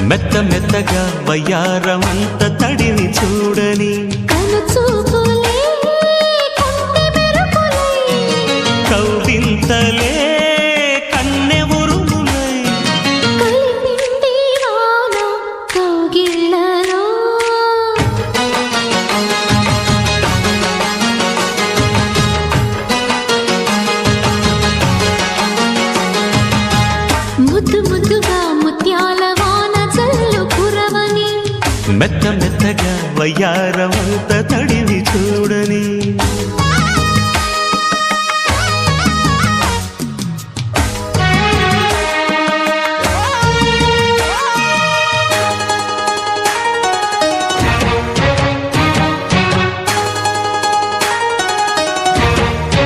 మెత్త మెత్తగా వయ్యారమంత తడిని చూడని కౌవింతలే కన్నె ఉరుములై ముద్దు ముద్దుగా ముత్యాల వాన జల్లు కురవని మెత్త మెత్తగా వయ్యారమంత